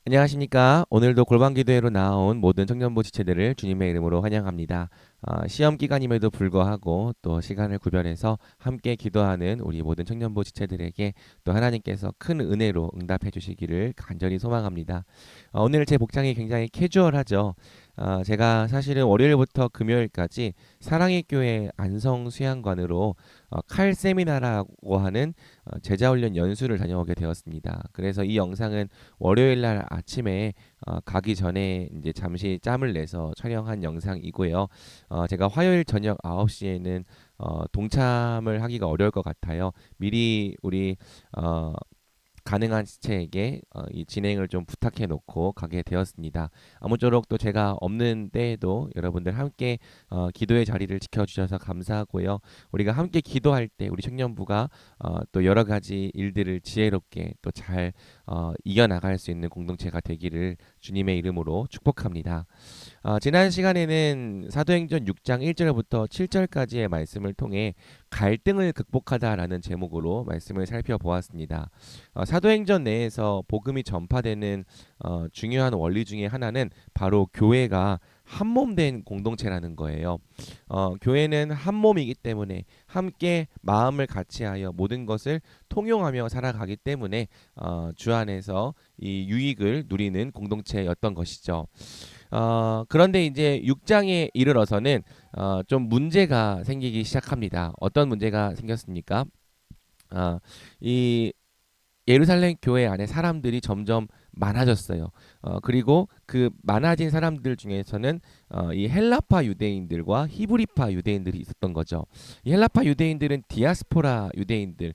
안녕하십니까. 오늘도 골방기도회로 나온 모든 청년부 지체들을 주님의 이름으로 환영합니다. 시험 기간임에도 불구하고 또 시간을 구별해서 함께 기도하는 우리 모든 청년부 지체들에게 또 하나님께서 큰 은혜로 응답해 주시기를 간절히 소망합니다. 오늘 제 복장이 굉장히 캐주얼하죠. 제가 사실은 월요일부터 금요일까지 사랑의 교회 안성 수양관으로 칼 세미나라고 하는 제자훈련 연수를 다녀오게 되었습니다. 그래서 이 영상은 월요일 날 아침에 가기 전에 이제 잠시 짬을 내서 촬영한 영상이고요. 제가 화요일 저녁 9시에는 동참을 하기가 어려울 것 같아요. 미리 우리 가능한 지체에게 이 진행을 좀 부탁해 놓고 가게 되었습니다. 아무쪼록 또 제가 없는 때에도 여러분들 함께 기도의 자리를 지켜주셔서 감사하고요. 우리가 함께 기도할 때 우리 청년부가 또 여러 가지 일들을 지혜롭게 또 잘 이겨나갈 수 있는 공동체가 되기를 주님의 이름으로 축복합니다. 지난 시간에는 사도행전 6장 1절부터 7절까지의 말씀을 통해 갈등을 극복하다라는 제목으로 말씀을 살펴보았습니다. 사도행전 내에서 복음이 전파되는 중요한 원리 중에 하나는 바로 교회가 한 몸된 공동체라는 거예요. 교회는 한 몸이기 때문에 함께 마음을 같이하여 모든 것을 통용하며 살아가기 때문에 주 안에서 이 유익을 누리는 공동체였던 것이죠. 그런데 이제 6장에 이르러서는 좀 문제가 생기기 시작합니다. 어떤 문제가 생겼습니까? 이 예루살렘 교회 안에 사람들이 점점 많아졌어요. 그리고 그 많아진 사람들 중에서는 이 헬라파 유대인들과 히브리파 유대인들이 있었던 거죠. 이 헬라파 유대인들은 디아스포라 유대인들,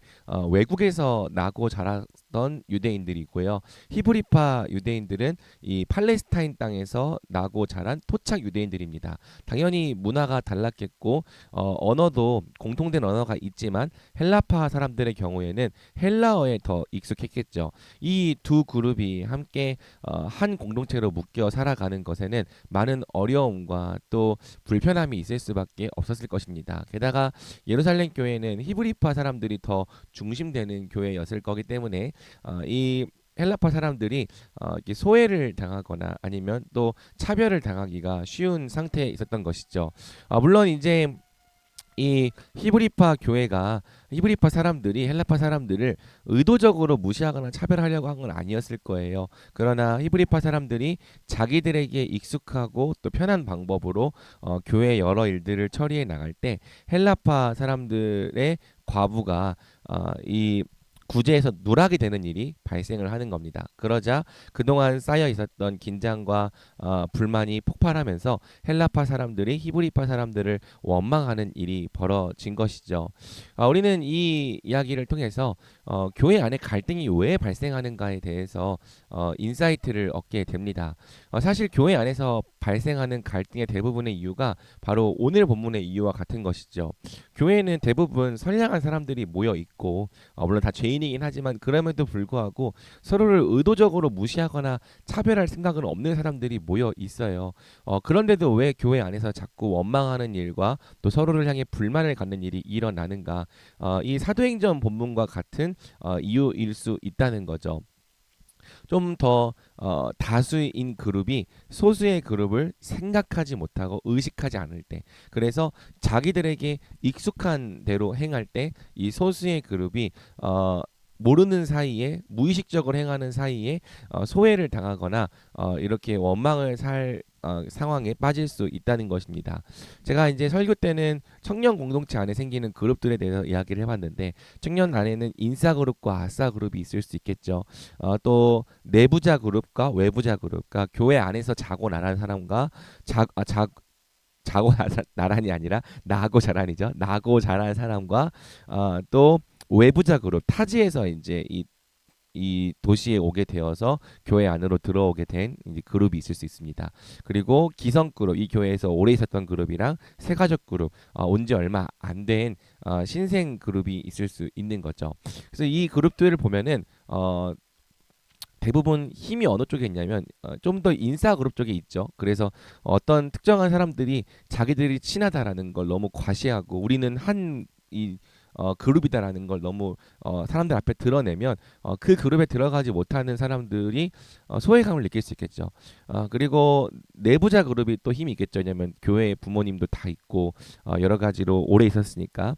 외국에서 나고 자랐던 유대인들이고요. 히브리파 유대인들은 이 팔레스타인 땅에서 나고 자란 토착 유대인들입니다. 당연히 문화가 달랐겠고 언어도 공통된 언어가 있지만 헬라파 사람들의 경우에는 헬라어에 더 익숙했겠죠. 이 두 그룹이 함께 한 공동체로 묶여 살아가는 것에는 많은 어려움과 또 불편함이 있을 수밖에 없었을 것입니다. 게다가 예루살렘 교회는 히브리파 사람들이 더 중심되는 교회였을 거기 때문에 이 헬라파 사람들이 이렇게 소외를 당하거나 아니면 또 차별을 당하기가 쉬운 상태에 있었던 것이죠. 물론 이제 이 히브리파 교회가 히브리파 사람들이 헬라파 사람들을 의도적으로 무시하거나 차별하려고 한 건 아니었을 거예요. 그러나 히브리파 사람들이 자기들에게 익숙하고 또 편한 방법으로 교회 여러 일들을 처리해 나갈 때 헬라파 사람들의 과부가 이 구제에서 누락이 되는 일이 발생을 하는 겁니다. 그러자 그동안 쌓여 있었던 긴장과 불만이 폭발하면서 헬라파 사람들이 히브리파 사람들을 원망하는 일이 벌어진 것이죠. 우리는 이 이야기를 통해서 교회 안에 갈등이 왜 발생하는가에 대해서 인사이트를 얻게 됩니다. 사실 교회 안에서 발생하는 갈등의 대부분의 이유가 바로 오늘 본문의 이유와 같은 것이죠. 교회는 대부분 선량한 사람들이 모여 있고 물론 다 죄인이긴 하지만 그럼에도 불구하고 서로를 의도적으로 무시하거나 차별할 생각은 없는 사람들이 모여 있어요. 그런데도 왜 교회 안에서 자꾸 원망하는 일과 또 서로를 향해 불만을 갖는 일이 일어나는가? 이 사도행전 본문과 같은 이유일 수 있다는 거죠. 좀 더 다수인 그룹이 소수의 그룹을 생각하지 못하고 의식하지 않을 때, 그래서 자기들에게 익숙한 대로 행할 때 이 소수의 그룹이 모르는 사이에 무의식적으로 행하는 사이에 소외를 당하거나 이렇게 원망을 살 상황에 빠질 수 있다는 것입니다. 제가 이제 설교 때는 청년 공동체 안에 생기는 그룹들에 대해서 이야기를 해봤는데 청년 안에는 인싸 그룹과 아싸 그룹이 있을 수 있겠죠. 또 내부자 그룹과 외부자 그룹, 그러니까 교회 안에서 자고 나란 사람과 자고 나란이 아니라 나고 자란이죠. 나고 자란 사람과 또 외부자 그룹 타지에서 이제 이 도시에 오게 되어서 교회 안으로 들어오게 된 이제 그룹이 있을 수 있습니다. 그리고 기성 그룹, 이 교회에서 오래 있었던 그룹이랑 새가족 그룹, 온지 얼마 안 된 신생 그룹이 있을 수 있는 거죠. 그래서 이 그룹들을 보면은 대부분 힘이 어느 쪽에 있냐면 좀 더 인싸 그룹 쪽에 있죠. 그래서 어떤 특정한 사람들이 자기들이 친하다라는 걸 너무 과시하고 우리는 한 이 그룹이다라는 걸 너무 사람들 앞에 드러내면 그 그룹에 들어가지 못하는 사람들이 소외감을 느낄 수 있겠죠. 그리고 내부자 그룹이 또 힘이 있겠죠. 왜냐하면 교회에 부모님도 다 있고 여러 가지로 오래 있었으니까.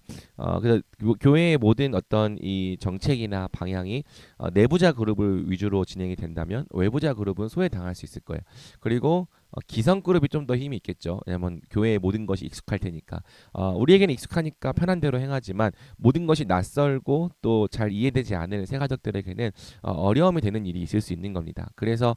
그래서 교회의 모든 어떤 이 정책이나 방향이 내부자 그룹을 위주로 진행이 된다면 외부자 그룹은 소외당할 수 있을 거예요. 그리고 기성 그룹이 좀 더 힘이 있겠죠. 왜냐면 교회의 모든 것이 익숙할 테니까. 우리에게는 익숙하니까 편한 대로 행하지만 모든 것이 낯설고 또 잘 이해되지 않는 새 가족들에게는 어려움이 되는 일이 있을 수 있는 겁니다. 그래서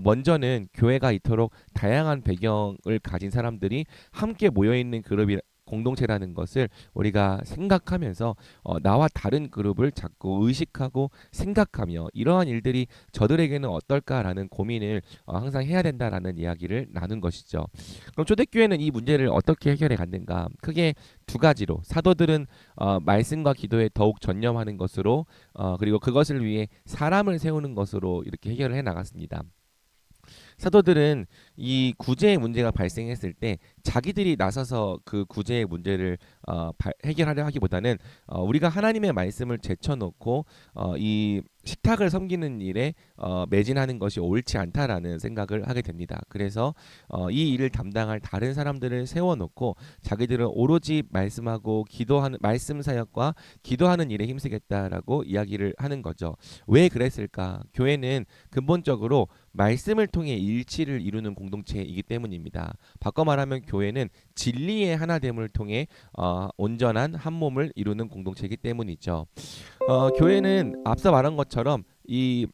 먼저는 교회가 이토록 다양한 배경을 가진 사람들이 함께 모여 있는 그룹이 공동체라는 것을 우리가 생각하면서 나와 다른 그룹을 자꾸 의식하고 생각하며 이러한 일들이 저들에게는 어떨까라는 고민을 항상 해야 된다라는 이야기를 나눈 것이죠. 그럼 초대교회는 이 문제를 어떻게 해결해 갔는가? 크게 두 가지로 사도들은 말씀과 기도에 더욱 전념하는 것으로 그리고 그것을 위해 사람을 세우는 것으로 이렇게 해결을 해 나갔습니다. 사도들은 이 구제의 문제가 발생했을 때 자기들이 나서서 그 구제의 문제를 해결하려 하기보다는 우리가 하나님의 말씀을 제쳐놓고 이 식탁을 섬기는 일에 매진하는 것이 옳지 않다라는 생각을 하게 됩니다. 그래서 이 일을 담당할 다른 사람들을 세워놓고 자기들은 오로지 말씀하고 기도하는 말씀 사역과 기도하는 일에 힘쓰겠다라고 이야기를 하는 거죠. 왜 그랬을까? 교회는 근본적으로 말씀을 통해 일치를 이루는 공동체이기 때문입니다. 바꿔 말하면 교회는 진리의 하나됨을 통해 온전한 한 몸을 이루는 공동체이기 때문이죠. 교회는 앞서 말한 것처럼 이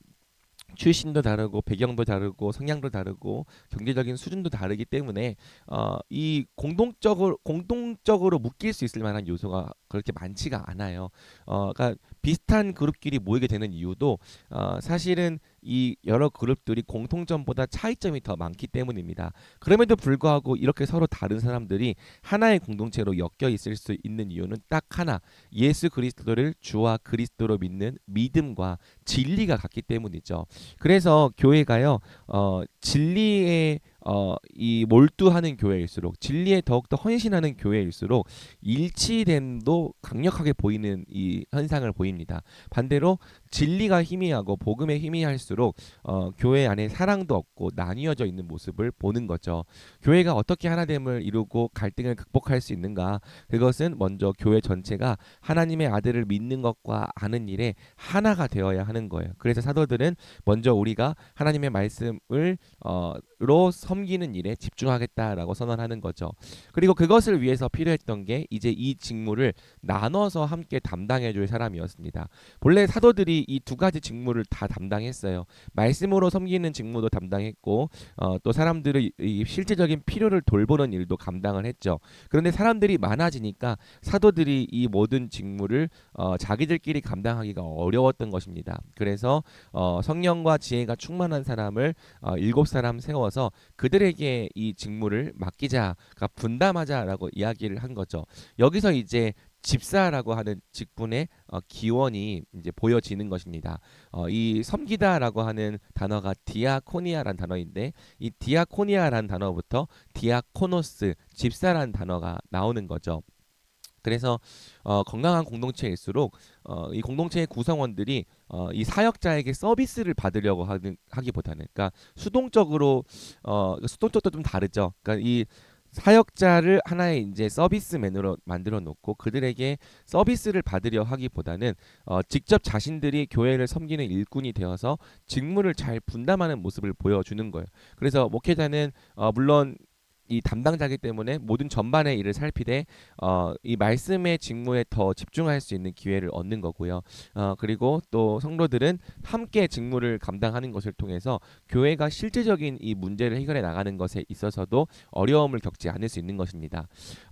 출신도 다르고 배경도 다르고 성향도 다르고 경제적인 수준도 다르기 때문에 이 공동적으로 묶일 수 있을 만한 요소가 그렇게 많지가 않아요. 그러니까 비슷한 그룹끼리 모이게 되는 이유도 사실은 이 여러 그룹들이 공통점보다 차이점이 더 많기 때문입니다. 그럼에도 불구하고 이렇게 서로 다른 사람들이 하나의 공동체로 엮여 있을 수 있는 이유는 딱 하나, 예수 그리스도를 주와 그리스도로 믿는 믿음과 진리가 같기 때문이죠. 그래서 교회가요, 진리에 이 몰두하는 교회일수록 진리에 더욱더 헌신하는 교회일수록 일치됨도 강력하게 보이는 이 현상을 보입니다. 반대로 진리가 희미하고 복음에 희미할수록 교회 안에 사랑도 없고 나뉘어져 있는 모습을 보는 거죠. 교회가 어떻게 하나됨을 이루고 갈등을 극복할 수 있는가? 그것은 먼저 교회 전체가 하나님의 아들을 믿는 것과 아는 일에 하나가 되어야 하는 거예요. 그래서 사도들은 먼저 우리가 하나님의 말씀을 로 섬기는 일에 집중하겠다라고 선언하는 거죠. 그리고 그것을 위해서 필요했던 게 이제 이 직무를 나눠서 함께 담당해 줄 사람이었습니다. 본래 사도들이 이 두 가지 직무를 다 담당했어요. 말씀으로 섬기는 직무도 담당했고 또 사람들의 이 실제적인 필요를 돌보는 일도 감당을 했죠. 그런데 사람들이 많아지니까 사도들이 이 모든 직무를 자기들끼리 감당하기가 어려웠던 것입니다. 그래서 성령과 지혜가 충만한 사람을 7사람 세워서 그들에게 이 직무를 맡기자, 그러니까 분담하자라고 이야기를 한 거죠. 여기서 이제 집사라고 하는 직분의 기원이 이제 보여지는 것입니다. 이 섬기다라고 하는 단어가 디아코니아란 단어인데 이 디아코니아란 단어부터 디아코노스 집사란 단어가 나오는 거죠. 그래서 건강한 공동체일수록 이 공동체의 구성원들이 이 사역자에게 서비스를 받으려고 하기보다는, 그러니까 수동적도 좀 다르죠. 그러니까 이 사역자를 하나의 이제 서비스맨으로 만들어 놓고 그들에게 서비스를 받으려 하기보다는 직접 자신들이 교회를 섬기는 일꾼이 되어서 직무를 잘 분담하는 모습을 보여주는 거예요. 그래서 목회자는 물론 이 담당자기 때문에 모든 전반의 일을 살피되 이 말씀의 직무에 더 집중할 수 있는 기회를 얻는 거고요. 그리고 또 성도들은 함께 직무를 감당하는 것을 통해서 교회가 실제적인 이 문제를 해결해 나가는 것에 있어서도 어려움을 겪지 않을 수 있는 것입니다.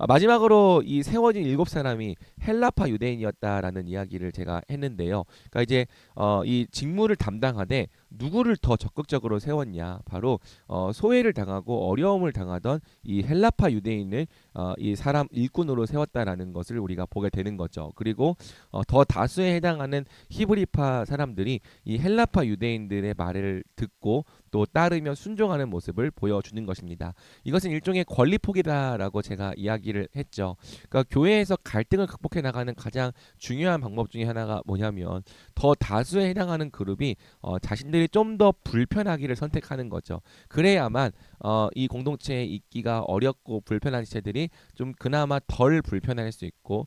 마지막으로 이 세워진 7사람이 헬라파 유대인이었다라는 이야기를 제가 했는데요. 그러니까 이제 이 직무를 담당하되 누구를 더 적극적으로 세웠냐? 바로 소외를 당하고 어려움을 당하던 이 헬라파 유대인을 이 사람 일꾼으로 세웠다라는 것을 우리가 보게 되는 거죠. 그리고 더 다수에 해당하는 히브리파 사람들이 이 헬라파 유대인들의 말을 듣고 또 따르며 순종하는 모습을 보여주는 것입니다. 이것은 일종의 권리 포기다라고 제가 이야기를 했죠. 그러니까 교회에서 갈등을 극복해 나가는 가장 중요한 방법 중에 하나가 뭐냐면 더 다수에 해당하는 그룹이 자신들이 좀 더 불편하기를 선택하는 거죠. 그래야만 이 공동체에 있기가 어렵고 불편한 지체들이 좀 그나마 덜 불편할 수 있고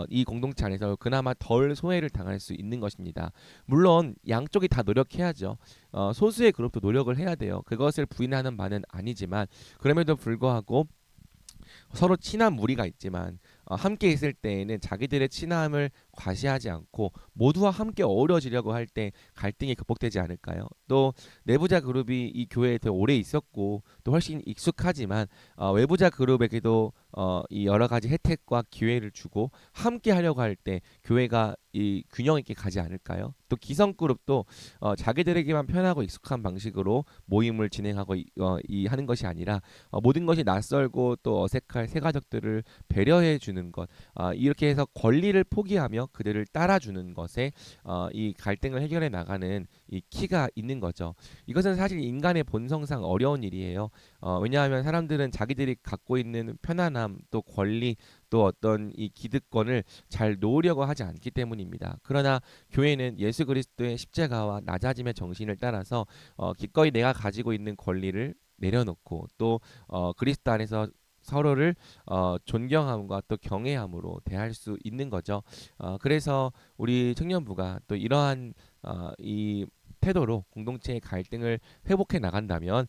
이 공동체 안에서 그나마 덜 소외를 당할 수 있는 것입니다. 물론 양쪽이 다 노력해야죠. 소수의 그룹도 노력을 해야 돼요. 그것을 부인하는 바는 아니지만 그럼에도 불구하고 서로 친한 무리가 있지만 함께 있을 때에는 자기들의 친함을 과시하지 않고 모두와 함께 어우러지려고 할 때 갈등이 극복되지 않을까요? 또 내부자 그룹이 이 교회에 더 오래 있었고 또 훨씬 익숙하지만 외부자 그룹에게도 이 여러 가지 혜택과 기회를 주고 함께 하려고 할 때 교회가 이 균형 있게 가지 않을까요? 또 기성 그룹도 자기들에게만 편하고 익숙한 방식으로 모임을 진행하고 하는 것이 아니라 모든 것이 낯설고 또 어색할 새 가족들을 배려해 주는 것, 이렇게 해서 권리를 포기하며 그들을 따라주는 것에 이 갈등을 해결해 나가는 이 키가 있는 거죠. 이것은 사실 인간의 본성상 어려운 일이에요. 왜냐하면 사람들은 자기들이 갖고 있는 편안함 또 권리 또 어떤 이 기득권을 잘 놓으려고 하지 않기 때문입니다. 그러나 교회는 예수 그리스도의 십자가와 낮아짐의 정신을 따라서 기꺼이 내가 가지고 있는 권리를 내려놓고 또 그리스도 안에서 서로를 존경함과 또 경외함으로 대할 수 있는 거죠. 그래서 우리 청년부가 또 이러한 이 태도로 공동체의 갈등을 회복해 나간다면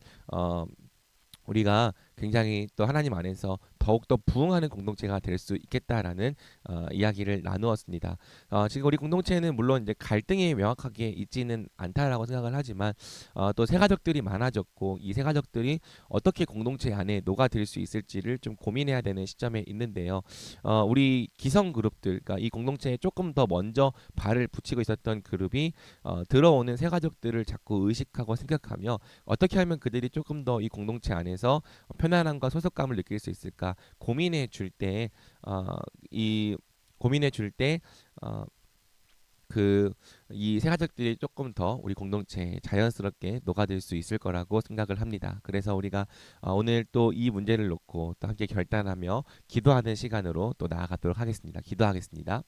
우리가 굉장히 또 하나님 안에서 더욱더 부흥하는 공동체가 될 수 있겠다라는 이야기를 나누었습니다. 지금 우리 공동체는 물론 이제 갈등이 명확하게 있지는 않다라고 생각을 하지만 또 새가족들이 많아졌고 이 새가족들이 어떻게 공동체 안에 녹아들 수 있을지를 좀 고민해야 되는 시점에 있는데요. 우리 기성 그룹들, 그러니까 이 공동체에 조금 더 먼저 발을 붙이고 있었던 그룹이 들어오는 새가족들을 자꾸 의식하고 생각하며 어떻게 하면 그들이 조금 더 이 공동체 안에서 편안함과 소속감을 느낄 수 있을까 고민해 줄 때 이 고민해 줄 때 그 이 새가족들이 조금 더 우리 공동체에 자연스럽게 녹아들 수 있을 거라고 생각을 합니다. 그래서 우리가 오늘 또 이 문제를 놓고 또 함께 결단하며 기도하는 시간으로 또 나아가도록 하겠습니다. 기도하겠습니다.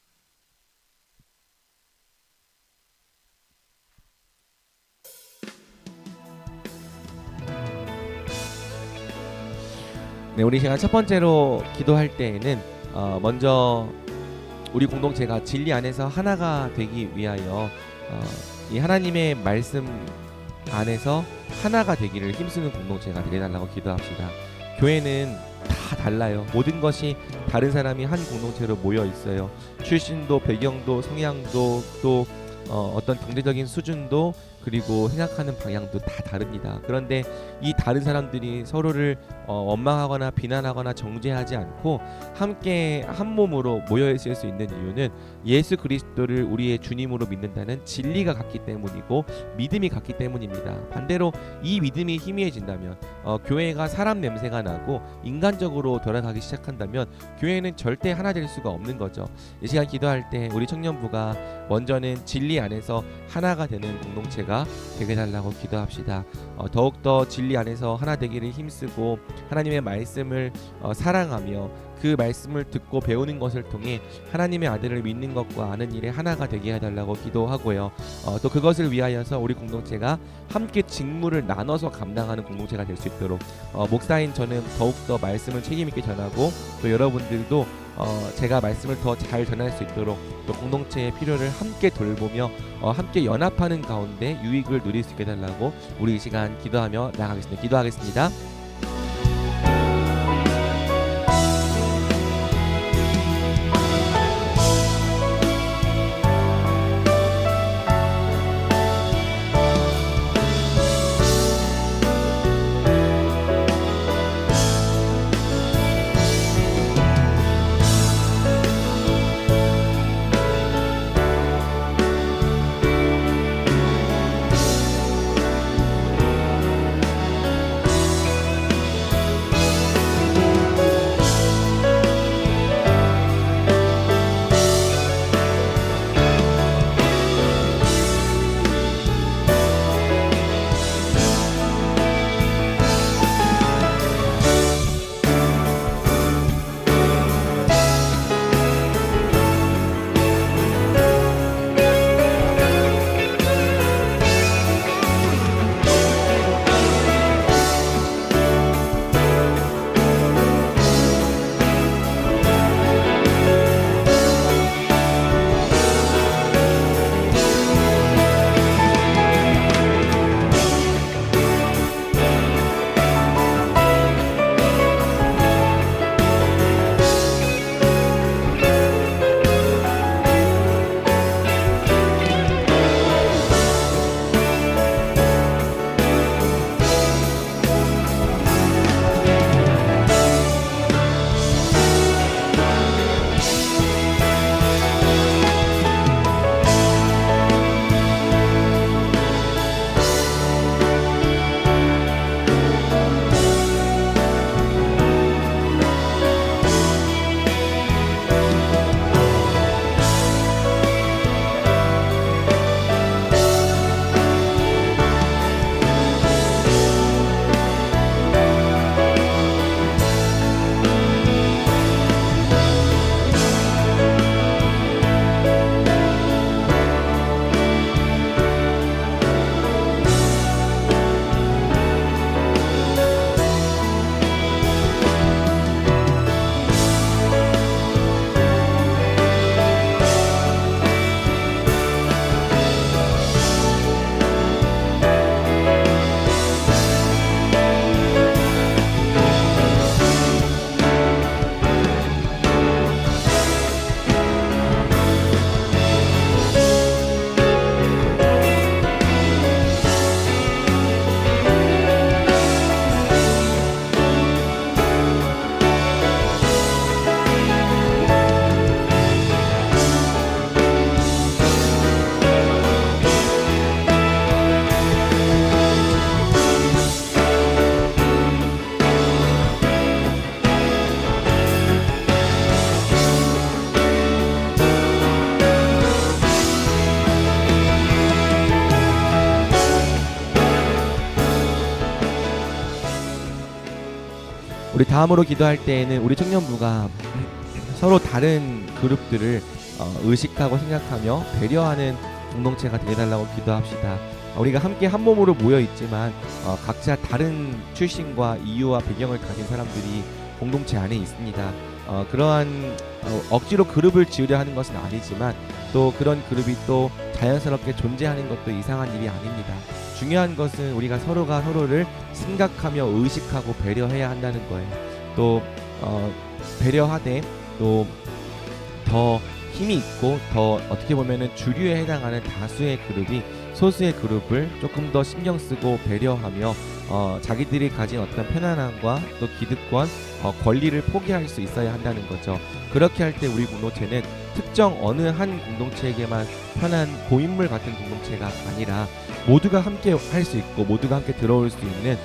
네, 우리 시간 첫 번째로 기도할 때에는 먼저 우리 공동체가 진리 안에서 하나가 되기 위하여 이 하나님의 말씀 안에서 하나가 되기를 힘쓰는 공동체가 되게 달라고 기도합시다. 교회는 다 달라요. 모든 것이 다른 사람이 한 공동체로 모여 있어요. 출신도 배경도 성향도 또 어떤 경제적인 수준도 그리고 생각하는 방향도 다 다릅니다. 그런데 이 다른 사람들이 서로를 원망하거나 비난하거나 정죄하지 않고 함께 한 몸으로 모여 있을 수 있는 이유는 예수 그리스도를 우리의 주님으로 믿는다는 진리가 같기 때문이고 믿음이 같기 때문입니다. 반대로 이 믿음이 희미해진다면 교회가 사람 냄새가 나고 인간적으로 돌아가기 시작한다면 교회는 절대 하나 될 수가 없는 거죠. 이 시간 기도할 때 우리 청년부가 먼저는 진리 안에서 하나가 되는 공동체가 되게 달라고 기도합시다. 더욱더 진리 안에서 하나 되기를 힘쓰고 하나님의 말씀을 사랑하며 그 말씀을 듣고 배우는 것을 통해 하나님의 아들을 믿는 것과 아는 일에 하나가 되게 해달라고 기도하고요. 또 그것을 위하여서 우리 공동체가 함께 직무를 나눠서 감당하는 공동체가 될 수 있도록 목사인 저는 더욱더 말씀을 책임있게 전하고 또 여러분들도 제가 말씀을 더 잘 전할 수 있도록 또 공동체의 필요를 함께 돌보며 함께 연합하는 가운데 유익을 누릴 수 있게 해달라고 우리 이 시간 기도하며 나아가겠습니다. 기도하겠습니다. 우리 다음으로 기도할 때에는 우리 청년부가 서로 다른 그룹들을 의식하고 생각하며 배려하는 공동체가 되어달라고 기도합시다. 우리가 함께 한 몸으로 모여 있지만 각자 다른 출신과 이유와 배경을 가진 사람들이 공동체 안에 있습니다. 그러한 억지로 그룹을 지으려 하는 것은 아니지만 또 그런 그룹이 또 자연스럽게 존재하는 것도 이상한 일이 아닙니다. 중요한 것은 우리가 서로가 서로를 생각하며 의식하고 배려해야 한다는 거예요. 또 배려하되 또 더 힘이 있고 더 어떻게 보면은 주류에 해당하는 다수의 그룹이 소수의 그룹을 조금 더 신경 쓰고 배려하며 자기들이 가진 어떤 편안함과 또 기득권, 권리를 포기할 수 있어야 한다는 거죠. 그렇게 할 때 우리 공동체는 특정 어느 한 공동체에게만 편한 고인물 같은 공동체가 아니라 모두가 함께 할 수 있고 모두가 함께 들어올 수 있는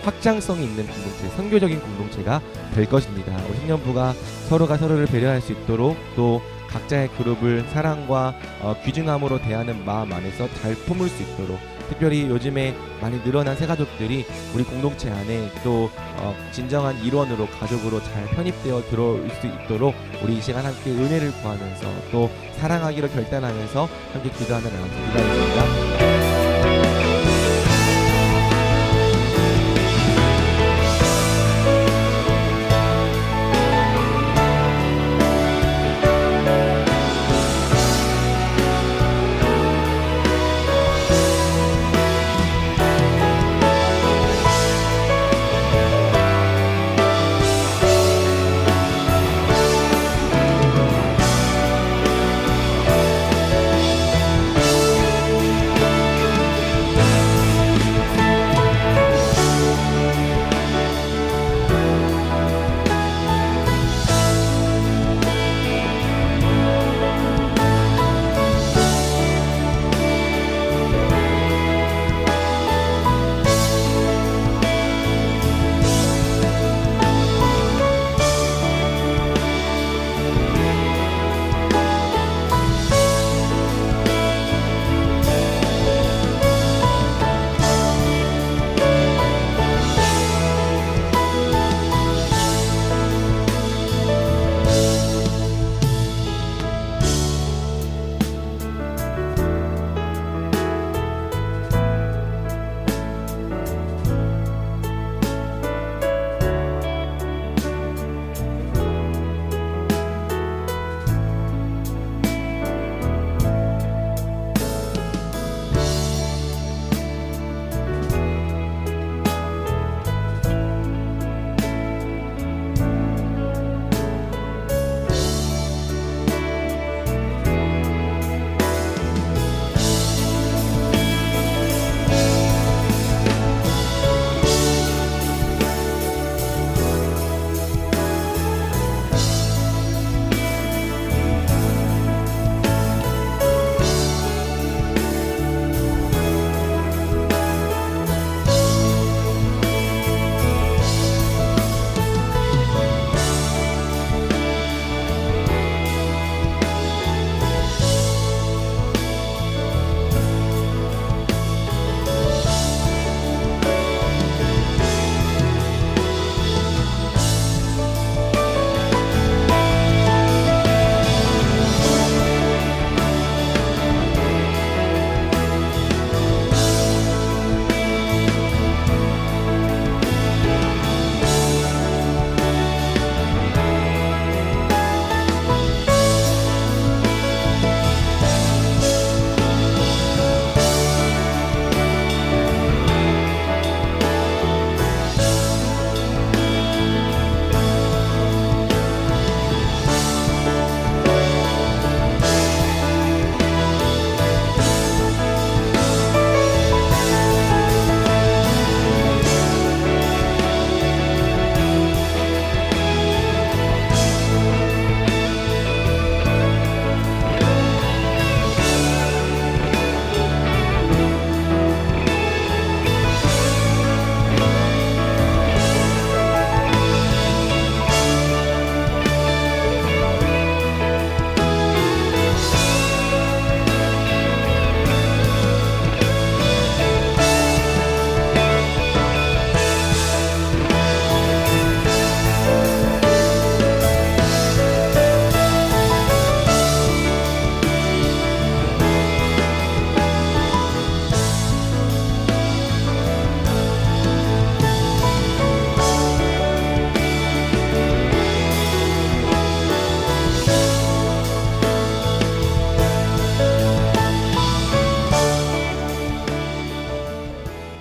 확장성이 있는 공동체, 선교적인 공동체가 될 것입니다. 우리 청년부가 서로가 서로를 배려할 수 있도록 또 각자의 그룹을 사랑과 귀중함으로 대하는 마음 안에서 잘 품을 수 있도록, 특별히 요즘에 많이 늘어난 새가족들이 우리 공동체 안에 또 진정한 일원으로 가족으로 잘 편입되어 들어올 수 있도록 우리 이 시간 함께 은혜를 구하면서 또 사랑하기로 결단하면서 함께 기도하며 나가겠습니다.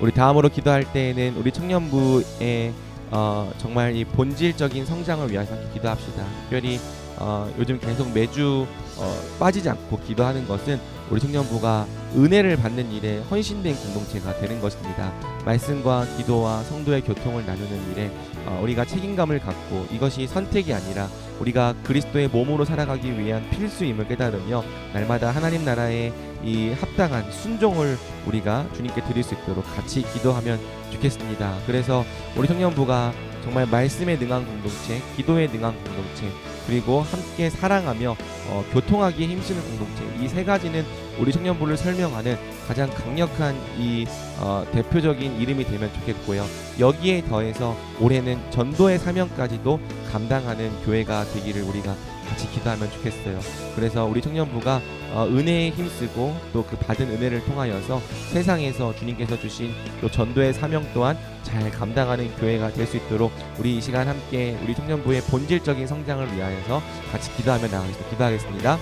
우리 다음으로 기도할 때에는 우리 청년부의 정말 이 본질적인 성장을 위해서 기도합시다. 특별히 요즘 계속 매주 빠지지 않고 기도하는 것은 우리 청년부가 은혜를 받는 일에 헌신된 공동체가 되는 것입니다. 말씀과 기도와 성도의 교통을 나누는 일에 우리가 책임감을 갖고 이것이 선택이 아니라 우리가 그리스도의 몸으로 살아가기 위한 필수임을 깨달으며 날마다 하나님 나라의 이 합당한 순종을 우리가 주님께 드릴 수 있도록 같이 기도하면 좋겠습니다. 그래서 우리 청년부가 정말 말씀에 능한 공동체, 기도에 능한 공동체, 그리고 함께 사랑하며 교통하기에 힘쓰는 공동체, 이 세 가지는 우리 청년부를 설명하는 가장 강력한 이 대표적인 이름이 되면 좋겠고요. 여기에 더해서 올해는 전도의 사명까지도 감당하는 교회가 되기를 우리가 같이 기도하면 좋겠어요. 그래서 우리 청년부가 은혜에 힘쓰고 또 그 받은 은혜를 통하여서 세상에서 주님께서 주신 또 전도의 사명 또한 잘 감당하는 교회가 될 수 있도록 우리 이 시간 함께 우리 청년부의 본질적인 성장을 위하여서 같이 기도하며 나가겠습니다. 기도하겠습니다.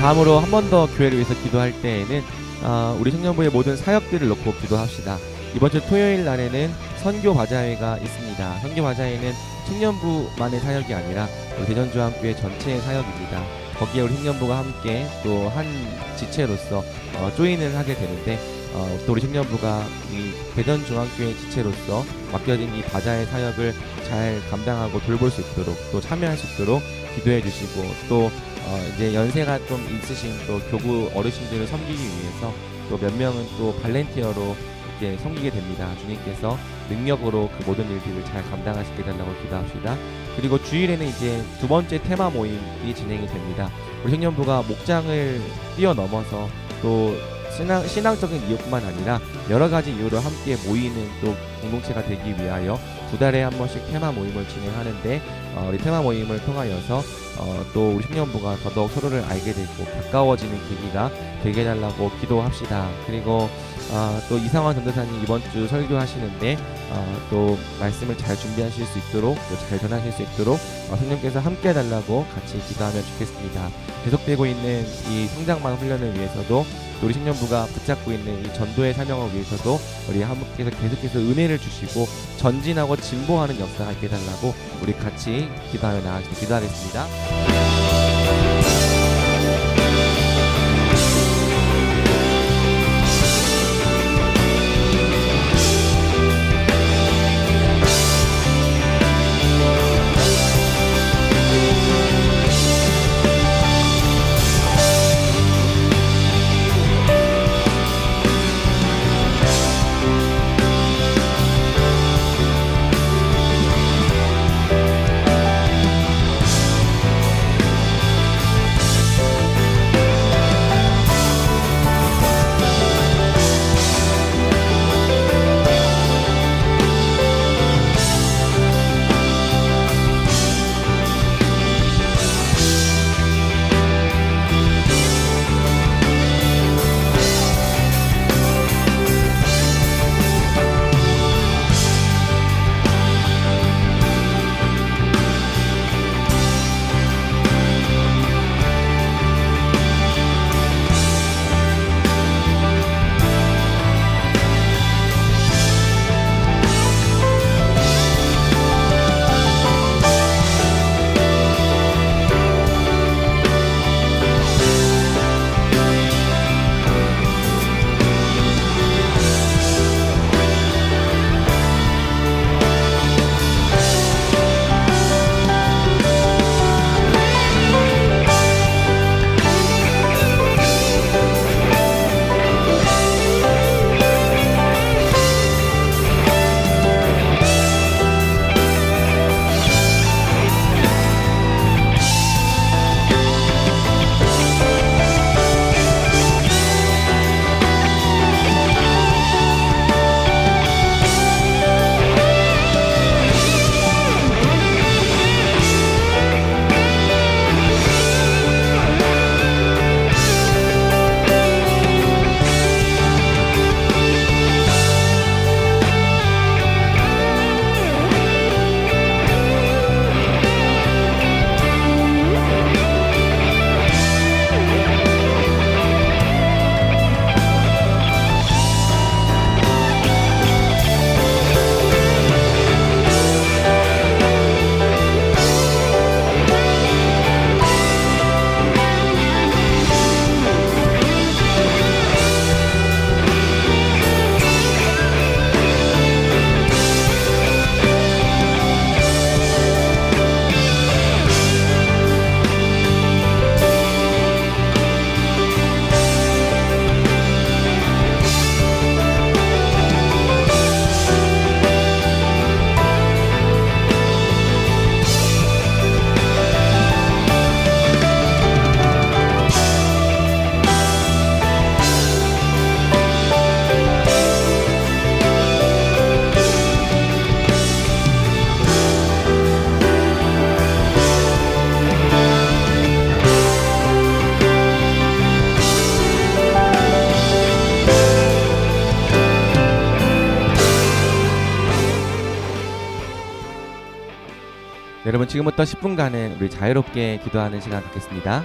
다음으로 한 번 더 교회를 위해서 기도할 때에는 우리 청년부의 모든 사역들을 놓고 기도합시다. 이번 주 토요일 날에는 선교 바자회가 있습니다. 선교 바자회는 청년부만의 사역이 아니라 대전주암교회 전체의 사역입니다. 거기에 우리 청년부가 함께 또 한 지체로서 조인을 하게 되는데 또 우리 청년부가 이 대전중앙교회 지체로서 맡겨진 이 바자의 사역을 잘 감당하고 돌볼 수 있도록 또 참여할 수 있도록 기도해 주시고 또 이제 연세가 좀 있으신 또 교구 어르신들을 섬기기 위해서 또 몇 명은 또 발렌티어로 이렇게 섬기게 됩니다. 주님께서 능력으로 그 모든 일들을 잘 감당하시게 달라고 기도합시다. 그리고 주일에는 이제 두 번째 테마 모임이 진행이 됩니다. 우리 청년부가 목장을 뛰어넘어서 또 신앙적인 이유뿐만 아니라 여러 가지 이유로 함께 모이는 또 공동체가 되기 위하여 두 달에 한 번씩 테마 모임을 진행하는데 우리 테마 모임을 통하여서 또 우리 청년부가 더더욱 서로를 알게 되고 가까워지는 계기가 되게 해달라고 기도합시다. 그리고 또 이상환 전도사님 이번 주 설교하시는데 또 말씀을 잘 준비하실 수 있도록 또 잘 전하실 수 있도록 성령께서 함께 해달라고 같이 기도하면 좋겠습니다. 계속되고 있는 이 성장반 훈련을 위해서도 우리 청년부가 붙잡고 있는 이 전도의 사명을 위해서도 우리 하나님께서 계속해서 은혜를 주시고 전진하고 진보하는 역사가 있게 해달라고 우리 같이 기도하며 기도하겠습니다. 여러분 지금부터 10분간은 우리 자유롭게 기도하는 시간 갖겠습니다.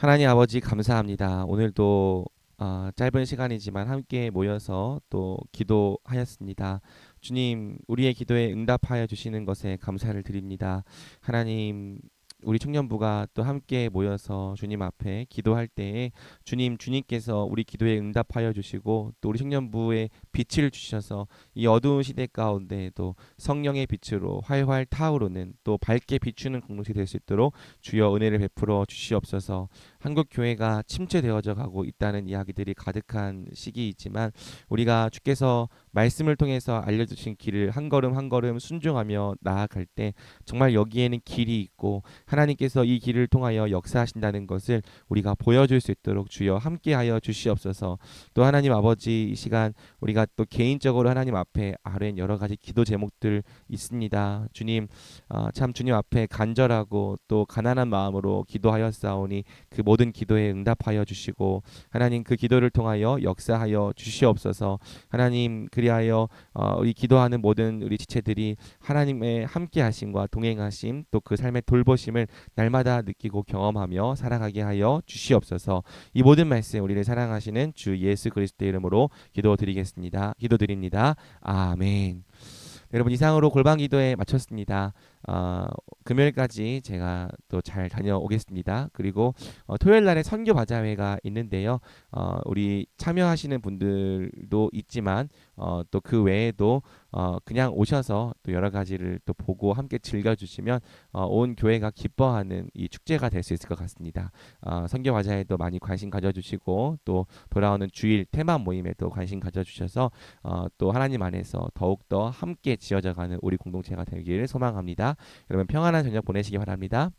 하나님 아버지 감사합니다. 오늘도 짧은 시간이지만 함께 모여서 또 기도하였습니다. 주님, 우리의 기도에 응답하여 주시는 것에 감사를 드립니다. 하나님, 우리 청년부가 또 함께 모여서 주님 앞에 기도할 때에 주님께서 우리 기도에 응답하여 주시고 또 우리 청년부에 빛을 주셔서 이 어두운 시대 가운데에도 성령의 빛으로 활활 타오르는 또 밝게 비추는 공동체 될 수 있도록 주여 은혜를 베풀어 주시옵소서. 한국 교회가 침체되어져 가고 있다는 이야기들이 가득한 시기이지만 우리가 주께서 말씀을 통해서 알려주신 길을 한 걸음 한 걸음 순종하며 나아갈 때 정말 여기에는 길이 있고 하나님께서 이 길을 통하여 역사하신다는 것을 우리가 보여줄 수 있도록 주여 함께하여 주시옵소서. 또 하나님 아버지, 이 시간 우리가 또 개인적으로 하나님 앞에 아뢰는 여러 가지 기도 제목들 있습니다. 주님, 참 주님 앞에 간절하고 또 가난한 마음으로 기도하였사오니 그 모든 기도에 응답하여 주시고 하나님 그 기도를 통하여 역사하여 주시옵소서. 하나님, 그리하여 우리 기도하는 모든 우리 지체들이 하나님의 함께하심과 동행하심 또 그 삶의 돌보심을 날마다 느끼고 경험하며 살아가게 하여 주시옵소서. 이 모든 말씀 우리를 사랑하시는 주 예수 그리스도의 이름으로 기도드립니다. 아멘. 여러분, 이상으로 골방 기도에 마쳤습니다. 금요일까지 제가 또 잘 다녀오겠습니다. 그리고 토요일 날에 선교 바자회가 있는데요. 우리 참여하시는 분들도 있지만 또 그 외에도 그냥 오셔서 또 여러 가지를 또 보고 함께 즐겨주시면 온 교회가 기뻐하는 이 축제가 될 수 있을 것 같습니다. 선교 바자회도 많이 관심 가져주시고 또 돌아오는 주일 테마 모임에도 관심 가져주셔서 또 하나님 안에서 더욱더 함께 지어져가는 우리 공동체가 되기를 소망합니다. 여러분 평안한 저녁 보내시기 바랍니다.